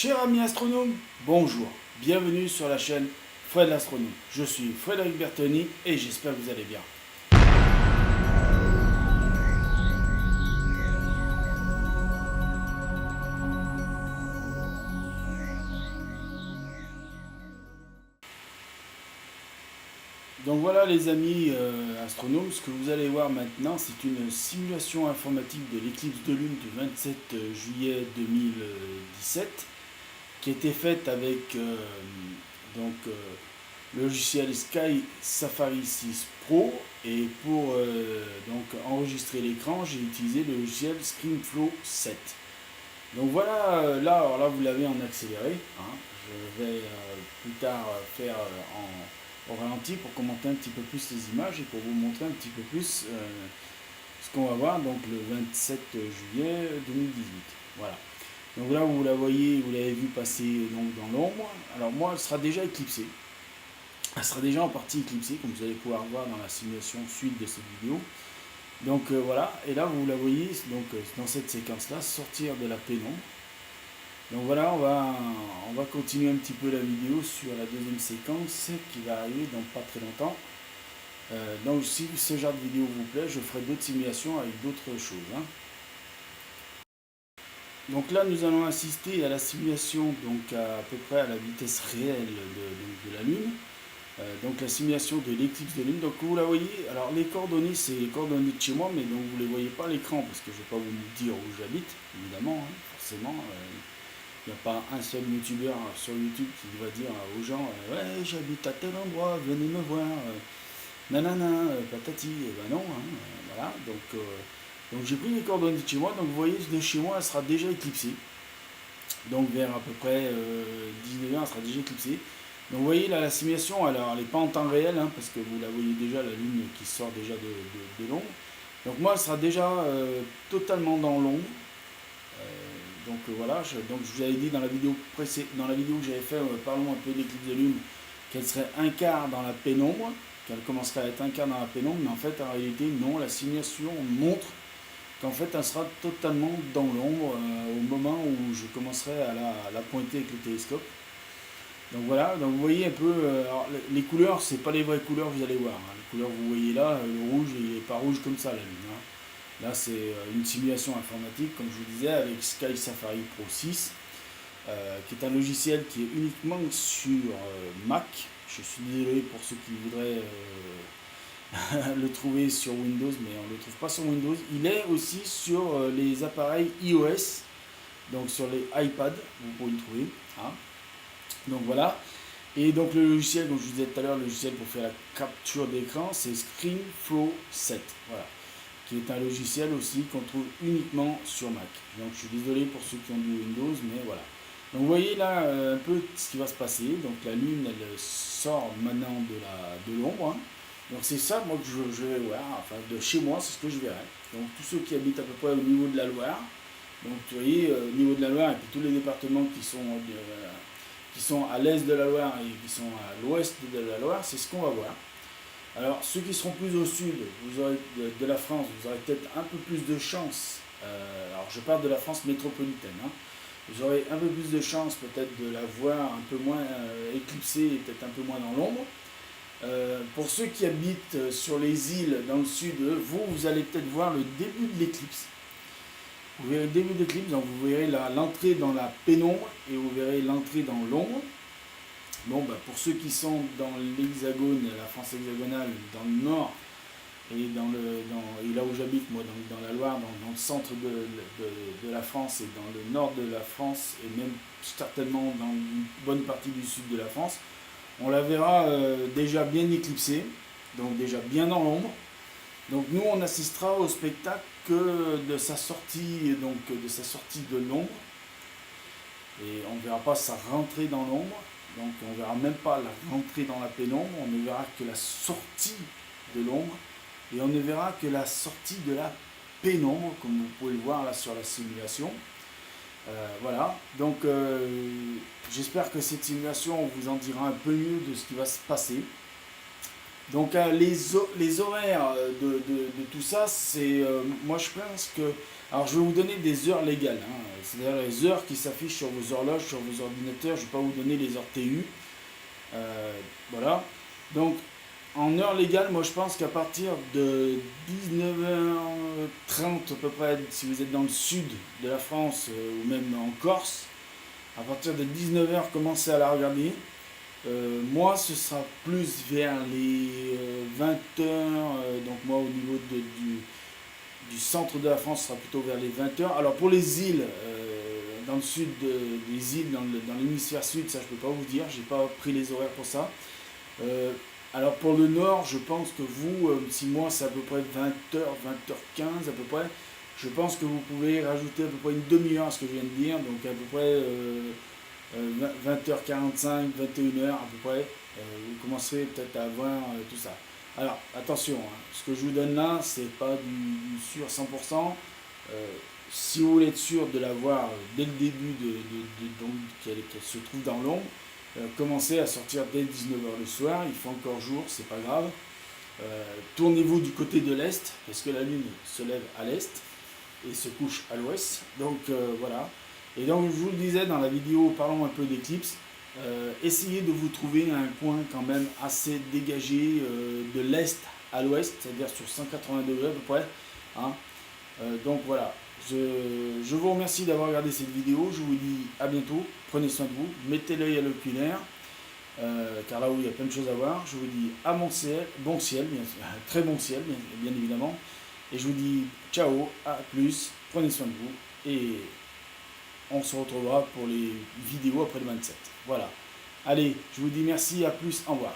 Chers amis astronomes, bonjour, bienvenue sur la chaîne Fred l'Astronome. Je suis Frédéric Bertoni et j'espère que vous allez bien. Donc voilà les amis astronomes, ce que vous allez voir maintenant, c'est une simulation informatique de l'éclipse de lune du 27 juillet 2017 qui a été faite avec le logiciel Sky Safari 6 Pro, et pour enregistrer l'écran, j'ai utilisé le logiciel ScreenFlow 7. Donc voilà, alors là vous l'avez en accéléré, hein. Je vais plus tard faire au ralenti pour commenter un petit peu plus les images et pour vous montrer un petit peu plus ce qu'on va voir donc le 27 juillet 2018. Voilà. Donc là vous la voyez, vous l'avez vu passer donc dans l'ombre. Alors moi elle sera déjà éclipsée. Elle sera déjà en partie éclipsée, comme vous allez pouvoir voir dans la simulation suite de cette vidéo. Donc voilà, et là vous la voyez donc dans cette séquence là sortir de la pénombre. Donc voilà, on va continuer un petit peu la vidéo sur la deuxième séquence qui va arriver dans pas très longtemps. Donc si ce genre de vidéo vous plaît, je ferai d'autres simulations avec d'autres choses, hein. Donc là nous allons assister à la simulation donc à peu près à la vitesse réelle de la Lune. Donc la simulation de l'éclipse de lune. Donc vous la voyez, alors les coordonnées c'est les coordonnées de chez moi, mais donc vous ne les voyez pas à l'écran parce que je ne vais pas vous dire où j'habite, évidemment, hein, forcément. Il n'y a pas un seul youtubeur sur YouTube qui va dire aux gens ouais j'habite à tel endroit, venez me voir, nanana, patati, et ben non, hein, voilà. Donc j'ai pris les coordonnées de chez moi, donc vous voyez de chez moi elle sera déjà éclipsée. Donc vers à peu près 19h elle sera déjà éclipsée. Donc vous voyez là la simulation, alors elle n'est pas en temps réel, hein, parce que vous la voyez déjà, la lune qui sort déjà de l'ombre. Donc moi elle sera déjà totalement dans l'ombre. Voilà, donc je vous avais dit dans la vidéo dans la vidéo que j'avais fait, parlons un peu de l'éclipse de lune, qu'elle serait un quart dans la pénombre, qu'elle commencerait à être un quart dans la pénombre, mais en fait en réalité non, la simulation montre qu'en fait elle sera totalement dans l'ombre au moment où je commencerai à la pointer avec le télescope. Donc voilà, donc vous voyez un peu, alors les couleurs, c'est pas les vraies couleurs, vous allez voir, hein. Les couleurs que vous voyez là, le rouge, il n'est pas rouge comme ça la lune, hein. Là c'est une simulation informatique, comme je vous disais, avec Sky Safari Pro 6, qui est un logiciel qui est uniquement sur Mac. Je suis désolé pour ceux qui voudraient le trouver sur Windows, mais on ne le trouve pas sur Windows. Il est aussi sur les appareils iOS, donc sur les iPads, vous pouvez le trouver, hein. Donc voilà, et donc le logiciel, comme je vous disais tout à l'heure, le logiciel pour faire la capture d'écran, c'est ScreenFlow 7, voilà, qui est un logiciel aussi qu'on trouve uniquement sur Mac. Donc je suis désolé pour ceux qui ont du Windows, mais voilà. Donc vous voyez là un peu ce qui va se passer. Donc la lune elle sort maintenant de l'ombre, hein. Donc c'est ça moi que je vais voir, enfin de chez moi c'est ce que je verrai. Donc tous ceux qui habitent à peu près au niveau de la Loire, donc vous voyez au niveau de la Loire et puis tous les départements qui sont à l'est de la Loire et qui sont à l'ouest de la Loire, c'est ce qu'on va voir. Alors ceux qui seront plus au sud vous aurez, de la France, vous aurez peut-être un peu plus de chance, alors je parle de la France métropolitaine, hein. Vous aurez un peu plus de chance peut-être de la voir un peu moins éclipsée et peut-être un peu moins dans l'ombre. Pour ceux qui habitent sur les îles dans le sud, vous allez peut-être voir le début de l'éclipse. Vous verrez le début de l'éclipse, donc vous verrez l'entrée dans la pénombre et vous verrez l'entrée dans l'ombre. Bon, pour ceux qui sont dans l'hexagone, la France hexagonale, dans le nord, et là où j'habite, moi, dans la Loire, dans le centre de la France et dans le nord de la France, et même certainement dans une bonne partie du sud de la France, on la verra déjà bien éclipsée, donc déjà bien dans l'ombre. Donc nous on assistera au spectacle que de sa sortie, de l'ombre, et on ne verra pas sa rentrée dans l'ombre, donc on ne verra même pas la rentrée dans la pénombre, on ne verra que la sortie de l'ombre, et on ne verra que la sortie de la pénombre, comme vous pouvez le voir là sur la simulation. Voilà, donc j'espère que cette simulation vous en dira un peu mieux de ce qui va se passer. Donc les horaires de tout ça, c'est moi je pense que Alors je vais vous donner des heures légales, hein. C'est-à-dire les heures qui s'affichent sur vos horloges, sur vos ordinateurs. Je ne vais pas vous donner les heures TU. Voilà. Donc en heure légale, moi je pense qu'à partir de 19h30 à peu près, si vous êtes dans le sud de la France ou même en Corse, à partir de 19h, commencez à la regarder. Moi, ce sera plus vers les 20h. Donc moi, au niveau du centre de la France, ce sera plutôt vers les 20h. Alors pour les îles, dans le sud, des îles, dans l'hémisphère sud, ça je peux pas vous dire, j'ai pas pris les horaires pour ça. Alors pour le nord, je pense que vous, si moi c'est à peu près 20h, 20h15 à peu près, je pense que vous pouvez rajouter à peu près une demi-heure à ce que je viens de dire, donc à peu près 20h45, 21h à peu près, vous commencerez peut-être à voir tout ça. Alors attention, hein, ce que je vous donne là, c'est pas du sûr 100%. Si vous voulez être sûr de l'avoir dès le début, donc qu'elle se trouve dans l'ombre, commencez à sortir dès 19h le soir, il fait encore jour, c'est pas grave. Tournez-vous du côté de l'Est, parce que la Lune se lève à l'Est et se couche à l'Ouest. Donc voilà. Et donc je vous le disais dans la vidéo, parlons un peu d'éclipse. Essayez de vous trouver un coin quand même assez dégagé de l'Est à l'Ouest, c'est-à-dire sur 180 degrés à peu près. Hein. Donc voilà. Je vous remercie d'avoir regardé cette vidéo. Je vous dis à bientôt. Prenez soin de vous. Mettez l'œil à l'oculaire. Car là où il y a plein de choses à voir. Je vous dis à bon ciel, très bon ciel, bien évidemment. Et je vous dis ciao, à plus. Prenez soin de vous. Et on se retrouvera pour les vidéos après le 27. Voilà. Allez, je vous dis merci, à plus, au revoir.